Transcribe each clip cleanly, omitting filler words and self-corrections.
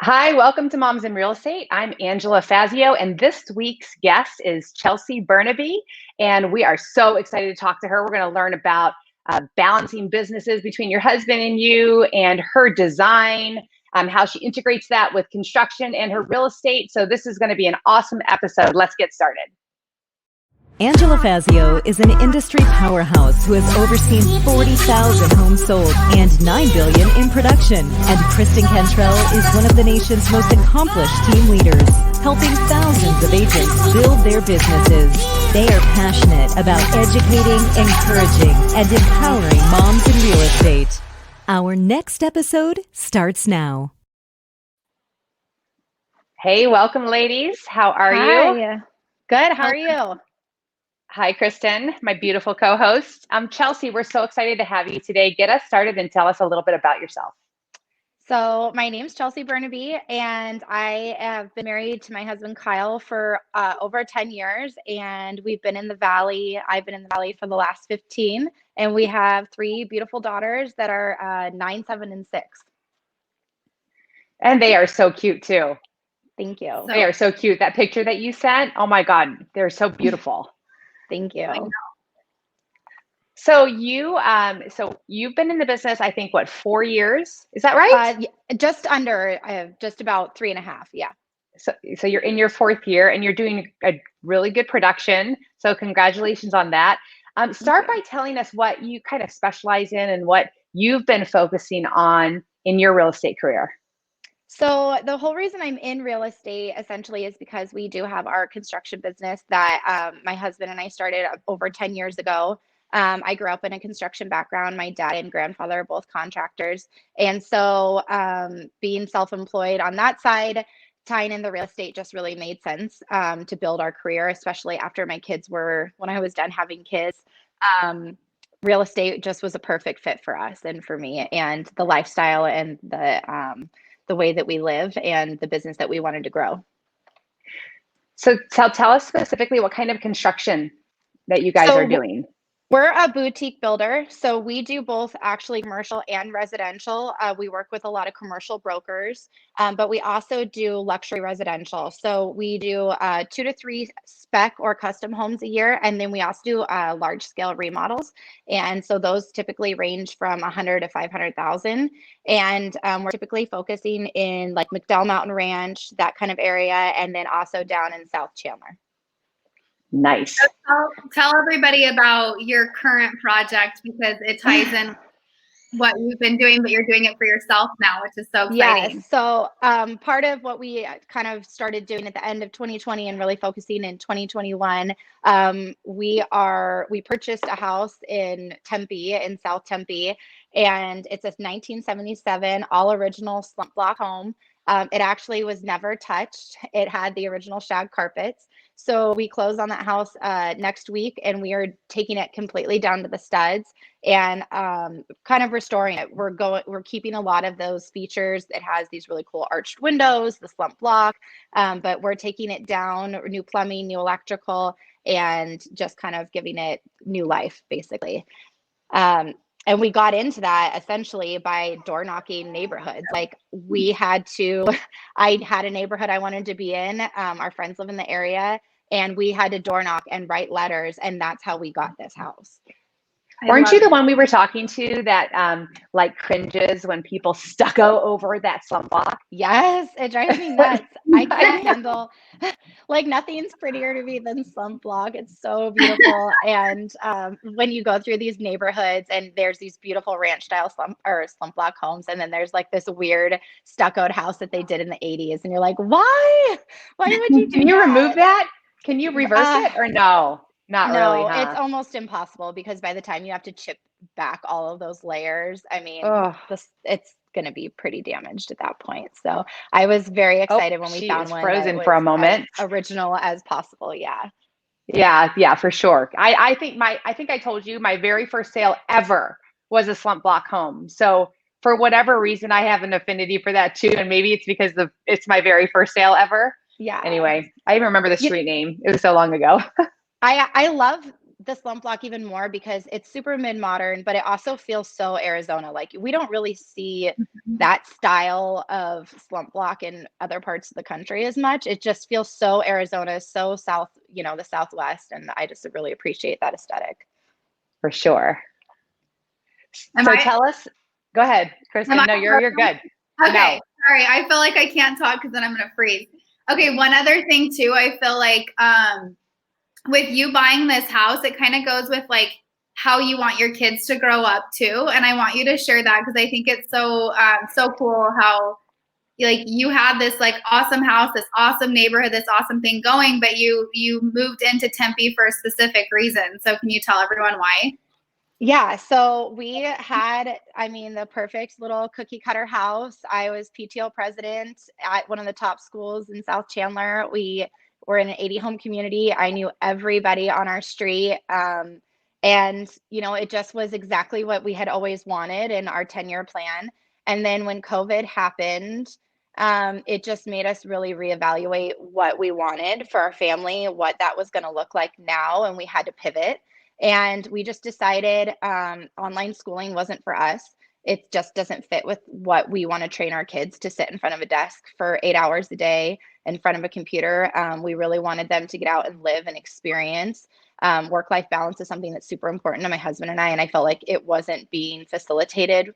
Hi, welcome to Moms in Real Estate. I'm Angela Fazio, and this week's guest is Chelsea Bernabe, and we are so excited to talk to her. We're going to learn about balancing businesses between your husband and you, and her design, how she integrates that with construction and her real estate. So this is going to be an awesome episode. Let's get started. Angela Fazio is an industry powerhouse who has overseen 40,000 homes sold and $9 billion in production. And Kristen Cantrell is one of the nation's most accomplished team leaders, helping thousands of agents build their businesses. They are passionate about educating, encouraging, and empowering moms in real estate. Our next episode starts now. Hey, welcome, ladies. How are you? Good. How are you? Hi, Kristen, my beautiful co-host. Chelsea, we're so excited to have you today. Get us started and tell us a little bit about yourself. So my name's Chelsea Bernabe, and I have been married to my husband, Kyle, for over 10 years, and we've been in the Valley. I've been in the Valley for the last 15, and we have 3 beautiful daughters that are 9, 7, and 6. And they are so cute, too. Thank you. They are so cute. That picture that you sent, oh my God, they're so beautiful. Thank you. So you've been in the business, I think, what, 4 years? Is that right? Just under, just about 3.5. Yeah. So you're in your 4th year and you're doing a really good production. So congratulations on that. Start by telling us what you kind of specialize in and what you've been focusing on in your real estate career. So the whole reason I'm in real estate essentially is because we do have our construction business that my husband and I started over 10 years ago. I grew up in a construction background. My dad and grandfather are both contractors. And so being self-employed on that side, tying in the real estate just really made sense to build our career, especially after when I was done having kids. Real estate just was a perfect fit for us and for me, and the lifestyle and the way that we live and the business that we wanted to grow. So tell us specifically what kind of construction that you guys are doing. We're a boutique builder, so we do both actually commercial and residential. We work with a lot of commercial brokers, but we also do luxury residential. So we do 2 to 3 spec or custom homes a year, and then we also do large scale remodels. And so those typically range from 100 to 500,000. And we're typically focusing in like McDowell Mountain Ranch, that kind of area, and then also down in South Chandler. Nice. So tell everybody about your current project, because it ties in what you've been doing, but you're doing it for yourself now, which is so exciting. Yes. So part of what we kind of started doing at the end of 2020 and really focusing in 2021, we purchased a house in Tempe, in South Tempe, and it's a 1977 all original slump block home. It actually was never touched. It had the original shag carpets. So we closed on that house next week, and we are taking it completely down to the studs and kind of restoring it. We're keeping a lot of those features. It has these really cool arched windows, the slump block, but we're taking it down, new plumbing, new electrical, and just kind of giving it new life, basically. And we got into that essentially by door knocking neighborhoods. Like I had a neighborhood I wanted to be in. Our friends live in the area, and we had to door knock and write letters. And that's how we got this house. Weren't you the one we were talking to that like cringes when people stucco over that slump block? Yes, it drives me nuts. I can't handle, like, nothing's prettier to me than slump block. It's so beautiful. And when you go through these neighborhoods and there's these beautiful ranch style slump block homes, and then there's like this weird stuccoed house that they did in the 80s, and you're like, why would you do Can you that? remove that? Can you reverse it or no? Not really, huh? It's almost impossible, because by the time you have to chip back all of those layers, I mean, it's going to be pretty damaged at that point. So I was very excited when we found one frozen for a moment, as original as possible. Yeah. Yeah, for sure. I think I told you my very first sale ever was a slump block home. So for whatever reason, I have an affinity for that too, and maybe it's because it's my very first sale ever. Yeah. Anyway, I even remember the street name. It was so long ago. I love the slump block even more because it's super mid-modern, but it also feels so Arizona. Like, we don't really see that style of slump block in other parts of the country as much. It just feels so Arizona, so South, the Southwest. And I just really appreciate that aesthetic. For sure. Am So I- tell us, go ahead, Kristen. No, you're good. Okay, No. sorry. I feel like I can't talk because then I'm gonna freeze. Okay, one other thing too, I feel like with you buying this house, it kind of goes with like how you want your kids to grow up too. And I want you to share that because I think it's so cool how like you had this like awesome house, this awesome neighborhood, this awesome thing going, but you moved into Tempe for a specific reason. So can you tell everyone why? Yeah, so we had, the perfect little cookie cutter house. I was PTO president at one of the top schools in South Chandler. We were in an 80 home community. I knew everybody on our street. And, it just was exactly what we had always wanted in our 10-year plan. And then when COVID happened, it just made us really reevaluate what we wanted for our family, what that was going to look like now. And we had to pivot. And we just decided online schooling wasn't for us. It just doesn't fit with what we want to train our kids to sit in front of a desk for 8 hours a day in front of a computer. We really wanted them to get out and live and experience. Work-life balance is something that's super important to my husband and I felt like it wasn't being facilitated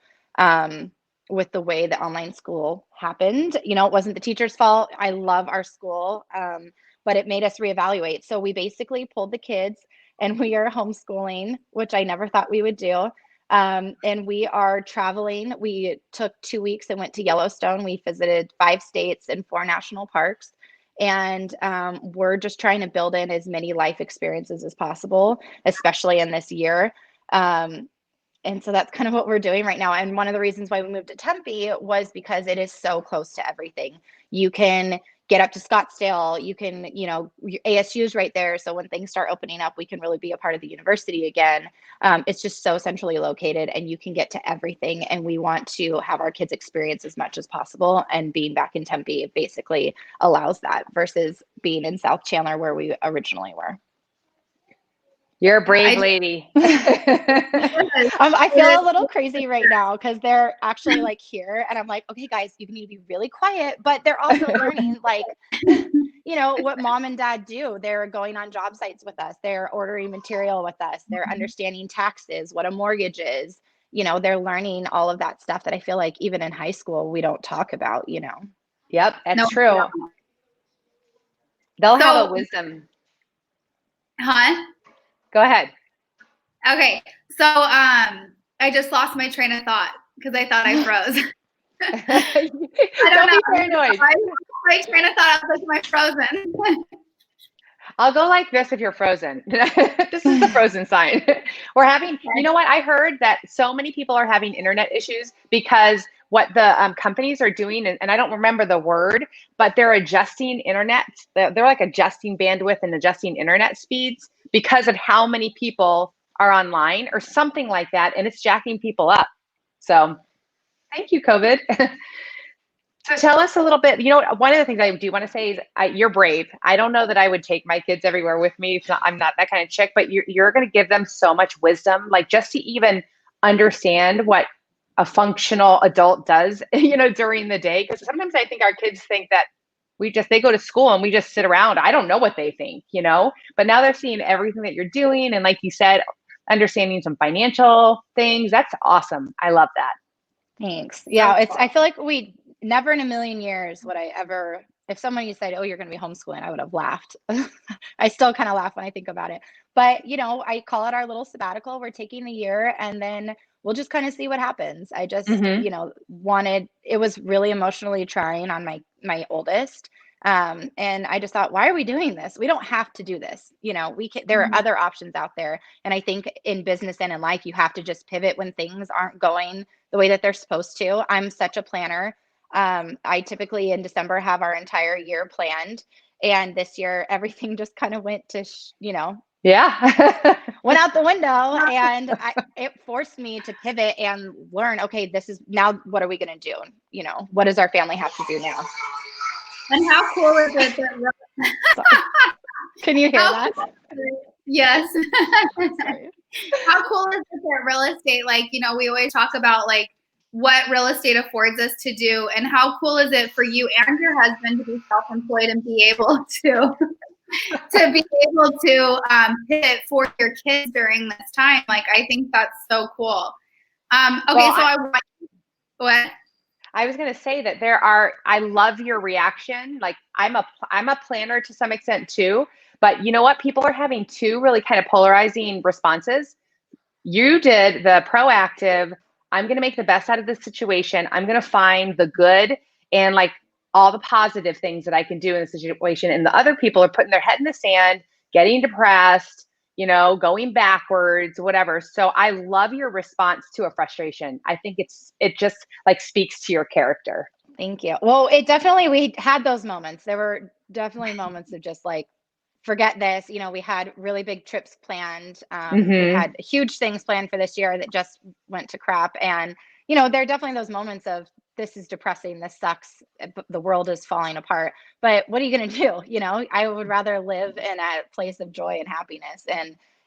with the way that online school happened. It wasn't the teacher's fault. I love our school, but it made us reevaluate. So we basically pulled the kids and we are homeschooling, which I never thought we would do. And we are traveling. We took 2 weeks and went to Yellowstone. We visited 5 states and 4 national parks. And we're just trying to build in as many life experiences as possible, especially in this year. And so that's kind of what we're doing right now. And one of the reasons why we moved to Tempe was because it is so close to everything. You can get up to Scottsdale. You can, ASU is right there. So when things start opening up, we can really be a part of the university again. It's just so centrally located and you can get to everything. And we want to have our kids experience as much as possible. And being back in Tempe basically allows that versus being in South Chandler where we originally were. You're a brave lady. I feel a little crazy right now because they're actually like here and I'm like, okay, guys, you need to be really quiet, but they're also learning like, what mom and dad do. They're going on job sites with us. They're ordering material with us. They're understanding taxes, what a mortgage is. They're learning all of that stuff that I feel like even in high school, we don't talk about, Yep, that's true. No. They'll have a wisdom. Huh? Go ahead. Okay, so I just lost my train of thought because I thought I froze. I don't know. Be paranoid. My train of thought, I was like, am I frozen? I'll go like this if you're frozen. This is the frozen sign. We're having, you know what? I heard that so many people are having internet issues because what the companies are doing, and I don't remember the word, but they're adjusting internet. They're like adjusting bandwidth and adjusting internet speeds because of how many people are online or something like that. And it's jacking people up. So thank you, COVID. So tell us a little bit, one of the things I do want to say is you're brave. I don't know that I would take my kids everywhere with me. I'm not that kind of chick, but you're going to give them so much wisdom, like just to even understand what a functional adult does, during the day. Because sometimes I think our kids think that they go to school and we just sit around. I don't know what they think, but now they're seeing everything that you're doing. And like you said, understanding some financial things. That's awesome. I love that. Thanks. Yeah. I feel like we never in a million years would I ever, if somebody said, oh, you're going to be homeschooling, I would have laughed. I still kind of laugh when I think about it. But, I call it our little sabbatical. We're taking a year and then we'll just kind of see what happens. I just, it was really emotionally trying on my oldest. And I just thought, why are we doing this? We don't have to do this. There are other options out there. And I think in business and in life, you have to just pivot when things aren't going the way that they're supposed to. I'm such a planner. I typically in December have our entire year planned. And this year, everything just kind of went to, yeah, went out the window. And it forced me to pivot and learn, okay, this is now, what are we going to do? What does our family have to do now? And how cool is it that can you hear that? Yes. How cool is it that real estate, like, we always talk about like what real estate affords us to do. And how cool is it for you and your husband to be self-employed and be able to pivot for your kids during this time? Like, I think that's so cool. What? I was going to say that I love your reaction. Like I'm a planner to some extent too, but you know what? People are having two really kind of polarizing responses. You did the proactive, I'm going to make the best out of this situation. I'm going to find the good and like all the positive things that I can do in the situation. And the other people are putting their head in the sand, getting depressed, going backwards, whatever. So I love your response to a frustration. I think it just like speaks to your character. Thank you. Well, we had those moments. There were definitely moments of just like, forget this. We had really big trips planned. We had huge things planned for this year that just went to crap. And, there are definitely those moments of, this is depressing, this sucks, the world is falling apart. But what are you going to do? I would rather live in a place of joy and happiness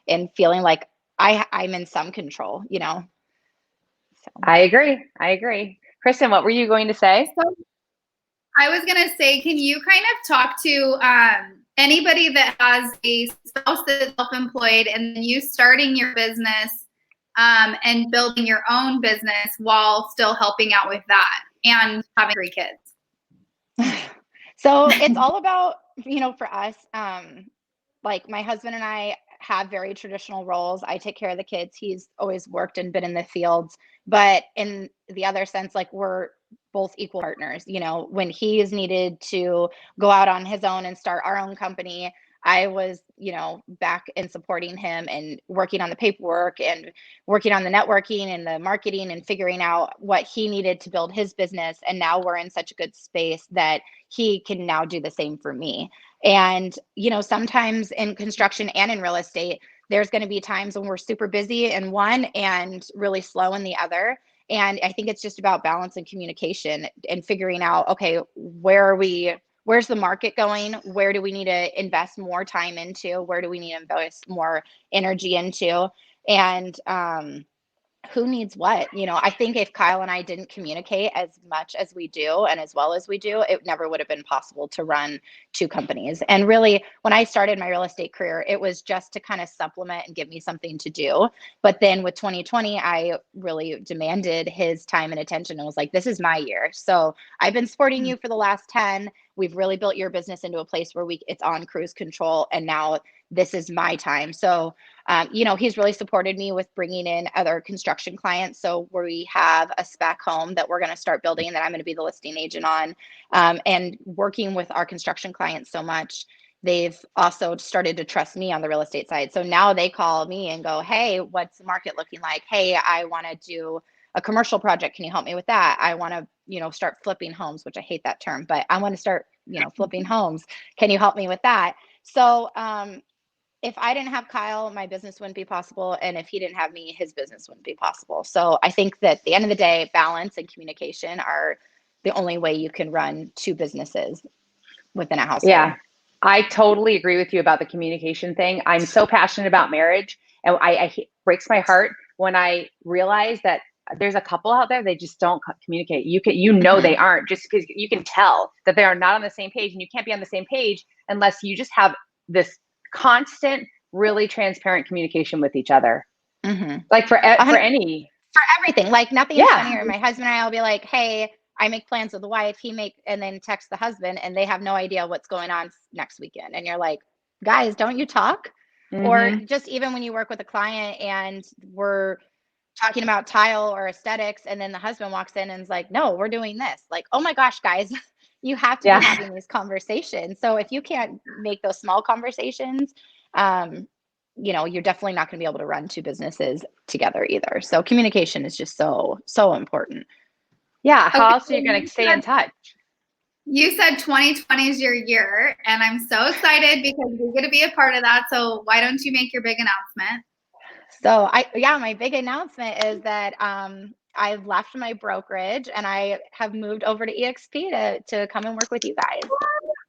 and feeling like I'm in some control, So. I agree. Kristen, what were you going to say? So, I was going to say, can you kind of talk to anybody that has a spouse that's self-employed and then you starting your business and building your own business while still helping out with that and having 3 kids? So it's all about, for us, like my husband and I have very traditional roles. I take care of the kids. He's always worked and been in the fields, but in the other sense, like we're both equal partners. When he is needed to go out on his own and start our own company, I was, back and supporting him and working on the paperwork and working on the networking and the marketing and figuring out what he needed to build his business. And now we're in such a good space that he can now do the same for me. And, sometimes in construction and in real estate, there's going to be times when we're super busy in one and really slow in the other. And I think it's just about balance and communication and figuring out, okay, where's the market going? Where do we need to invest more time into? Where do we need to invest more energy into? And who needs what? I think if Kyle and I didn't communicate as much as we do and as well as we do, it never would have been possible to run 2 companies. And really, when I started my real estate career, it was just to kind of supplement and give me something to do. But then with 2020, I really demanded his time and attention and was like, this is my year. So I've been supporting you for the last 10. We've really built your business into a place where it's on cruise control. And now this is my time. So, he's really supported me with bringing in other construction clients. So we have a spec home that we're going to start building that I'm going to be the listing agent on, and working with our construction clients so much. They've also started to trust me on the real estate side. So now they call me and go, hey, what's the market looking like? Hey, I want to do a commercial project. Can you help me with that? I want to, start flipping homes, which I hate that term, but I want to start, flipping homes. Can you help me with that? So, if I didn't have Kyle, my business wouldn't be possible. And if he didn't have me, his business wouldn't be possible. So I think that at the end of the day, balance and communication are the only way you can run 2 businesses within a household. Yeah, I totally agree with you about the communication thing. I'm so passionate about marriage, and it breaks my heart when I realize that there's a couple out there, they just don't communicate. They aren't, just because you can tell that they are not on the same page, and you can't be on the same page unless you just have this constant, really transparent communication with each other. Like for everything, like nothing is funnier. My husband and I will be like, hey, I make plans with the wife, and then text the husband, and they have no idea what's going on next weekend. And you're like, guys, don't you talk? Or just even when you work with a client and we're talking about tile or aesthetics, and then the husband walks in and is like, no, we're doing this. Like, oh my gosh, guys, you have to be having these conversations. So if you can't make those small conversations, you're definitely not going to be able to run 2 businesses together either. So communication is just so, so important. Yeah. How else are you going to stay in touch? You said 2020 is your year, and I'm so excited because we're going to be a part of that. So why don't you make your big announcement? So my big announcement is that I've left my brokerage and I have moved over to EXP to come and work with you guys.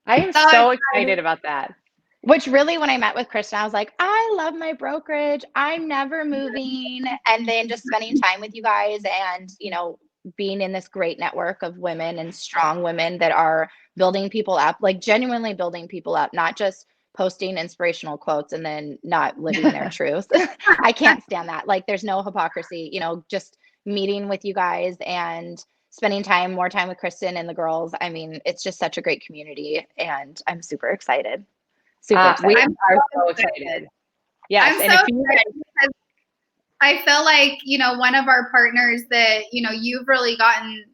I am so excited about that. Which really, when I met with Kristen, I was like, I love my brokerage. I'm never moving. And then just spending time with you guys and, being in this great network of women and strong women that are building people up, like genuinely building people up, not just posting inspirational quotes and then not living their truth. I can't stand that. Like there's no hypocrisy, just meeting with you guys and spending more time with Kristen and the girls. I mean, it's just such a great community and I'm super excited. Super excited. We are so excited. Yes. I'm so excited because I feel like, one of our partners that, you've really gotten,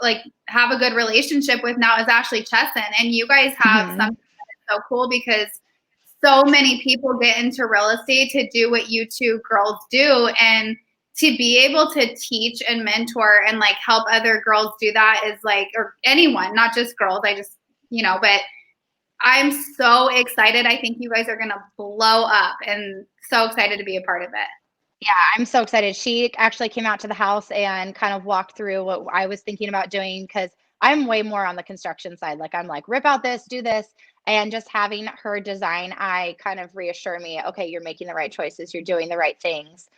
like have a good relationship with now is Ashley Chesson. And you guys have something that is so cool because so many people get into real estate to do what you two girls do. And to be able to teach and mentor and like help other girls do that is like, or anyone, not just girls. I just, but I'm so excited. I think you guys are going to blow up and so excited to be a part of it. Yeah, I'm so excited. She actually came out to the house and kind of walked through what I was thinking about doing because I'm way more on the construction side. Like I'm like, rip out this, do this. And just having her design eye kind of reassure me, okay, you're making the right choices. You're doing the right things.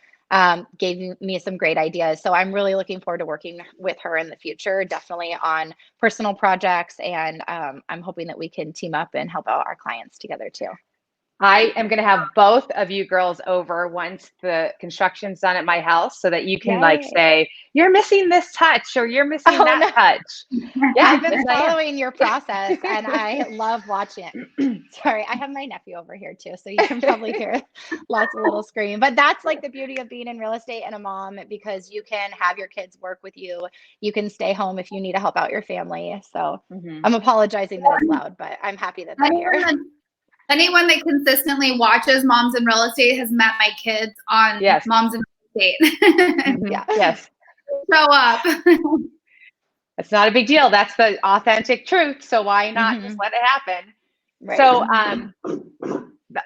Gave me some great ideas. So I'm really looking forward to working with her in the future, definitely on personal projects. And I'm hoping that we can team up and help out our clients together too. I am going to have both of you girls over once the construction's done at my house so that you can like say, you're missing this touch or you're missing that touch. Yeah, I've been following your process and I love watching it. Sorry, I have my nephew over here too, so you can probably hear lots of little scream. But that's like the beauty of being in real estate and a mom because you can have your kids work with you. You can stay home if you need to help out your family. So I'm apologizing that it's loud, but I'm happy that they're here. Anyone that consistently watches Moms in Real Estate has met my kids on Moms in Real Estate. Yes. Show up. It's not a big deal. That's the authentic truth. So why not just let it happen? Right. So,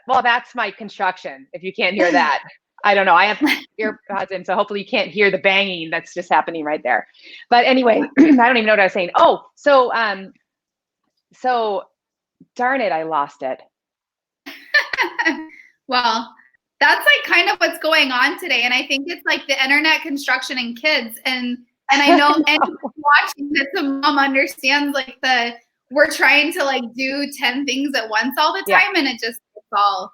well, that's my construction. If you can't hear that, I don't know. I have earpods in, so hopefully you can't hear the banging that's just happening right there. But anyway, I don't even know what I was saying. Oh, so darn it, I lost it. Well, that's like kind of what's going on today. And I think it's like the internet, construction, and kids. And I know anyone watching this, a mom understands like we're trying to like do 10 things at once all the time. And it just gets all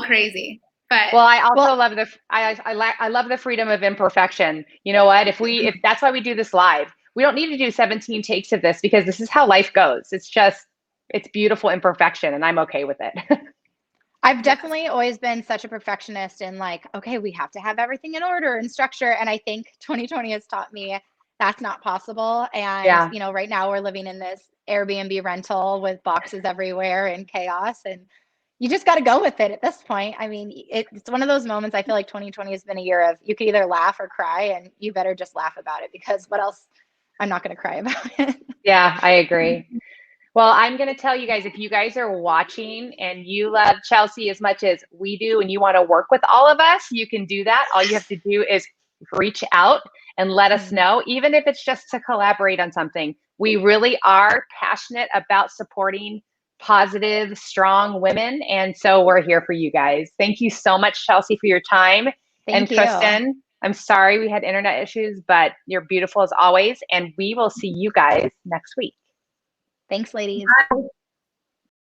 crazy. But well, I also love I love the freedom of imperfection. You know what? If that's why we do this live, we don't need to do 17 takes of this because this is how life goes. It's beautiful imperfection and I'm okay with it. I've definitely always been such a perfectionist and like, okay, we have to have everything in order and structure. And I think 2020 has taught me that's not possible. And, right now we're living in this Airbnb rental with boxes everywhere and chaos. And you just got to go with it at this point. I mean, it's one of those moments I feel like 2020 has been a year of you can either laugh or cry and you better just laugh about it because what else? I'm not going to cry about it. Yeah, I agree. Well, I'm going to tell you guys, if you guys are watching and you love Chelsea as much as we do and you want to work with all of us, you can do that. All you have to do is reach out and let us know, even if it's just to collaborate on something. We really are passionate about supporting positive, strong women. And so we're here for you guys. Thank you so much, Chelsea, for your time. Thank you. Kristen, I'm sorry we had internet issues, but you're beautiful as always. And we will see you guys next week. Thanks, ladies. Bye.